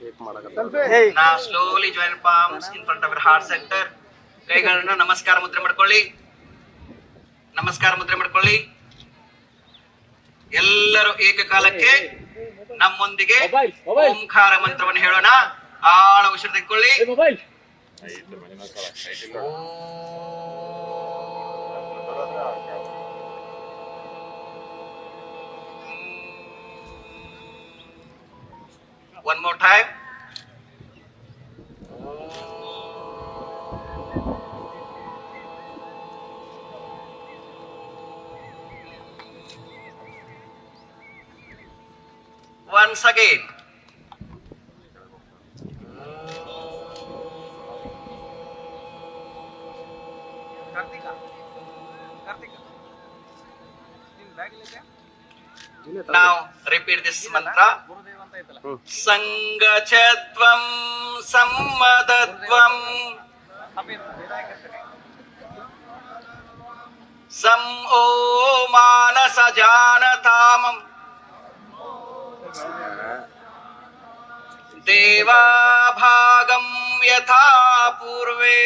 Now slowly join palms in front of your heart center. ಕೈಗಳನ್ನು ನಮಸ್ಕಾರ ಮುದ್ರೆ ಮಾಡ್ಕೊಳ್ಳಿ. ನಮಸ್ಕಾರ ಮುದ್ರೆ ಮಾಡ್ಕೊಳ್ಳಿ. ಎಲ್ಲರೂ ಏಕಕಾಲಕ್ಕೆ ನಮ್ಮೊಂದಿಗೆ ಓಂಕಾರ ಮಂತ್ರವನ್ನು ಹೇಳೋಣ. ಆಳ ಉಸಿರು ತೆಗೆದುಕೊಳ್ಳಿ. One more time. Once again. Now repeat this mantra. Sangachatvam sammadatvam sam-o manasajanatamam deva bhagam yatha purve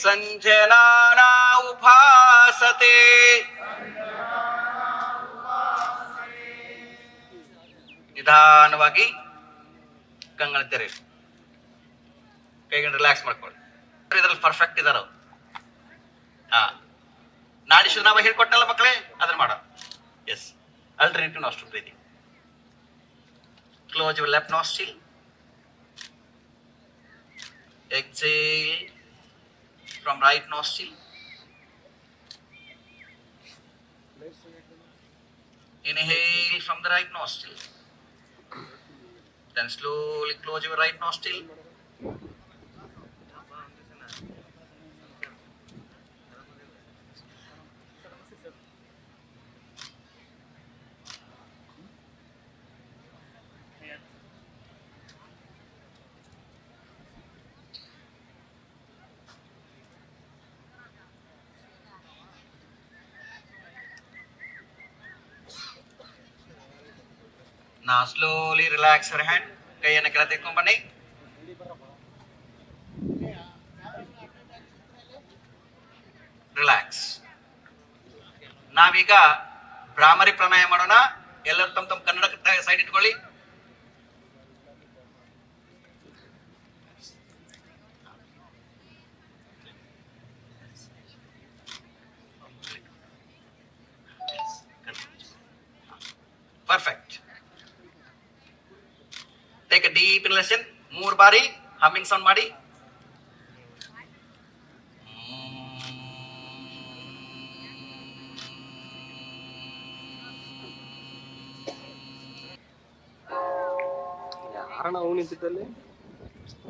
sanjanana uphasate. ನಿಧಾನವಾಗಿ ಕಂಗಳ ತೆರೆ, ಕೈಗಳನ್ನು ರಿಲ್ಯಾಕ್ಸ್ ಮಾಡ್ಕೊಳ್ಳಿ. ಇದ್ರಲ್ಲಿ ಪರ್ಫೆಕ್ಟ್ ಇದಾರ. ನಾಡಿ ಶುದ್ಧನಾಮ ಹೇಳ್ಕೊಟ್ಟಲ್ಲ ಮಕ್ಕಳೇ, ಅದನ್ನ ಮಾಡೋ. Yes, alternative nostril breathing. Close your left nostril, exhale from right nostril, inhale from the right nostril, then slowly close your right nostril. Now slowly relax your hand. ಕೈಯನ್ನು ಕೆಳ ತೆಕ್ಕೊಂಡು ಬನ್ನಿ. ರಿಲ್ಯಾಕ್ಸ್. ನಾವೀಗ ಭ್ರಾಮರಿ ಪ್ರಾಣಾಯಾಮ ಮಾಡೋಣ. ಎಲ್ಲರೂ ತಮ್ಮ ತಮ್ಮ ಕನ್ನಡ ಸೈಡ್ ಇಟ್ಕೊಳ್ಳಿ. Perfect. Take a deep inhalation. 3 ಬಾರಿ ಹಮ್ಮಿಂಗ್ ಸೌಂಡ್ ಮಾಡಿ.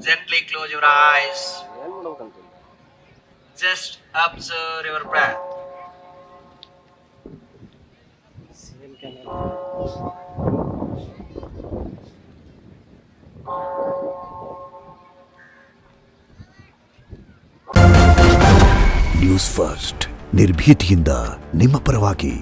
Gently close your eyes. Just observe your breath. News first, ನಿರ್ಭೀತಿಯಿಂದ ನಿಮ್ಮ ಪರವಾಗಿ.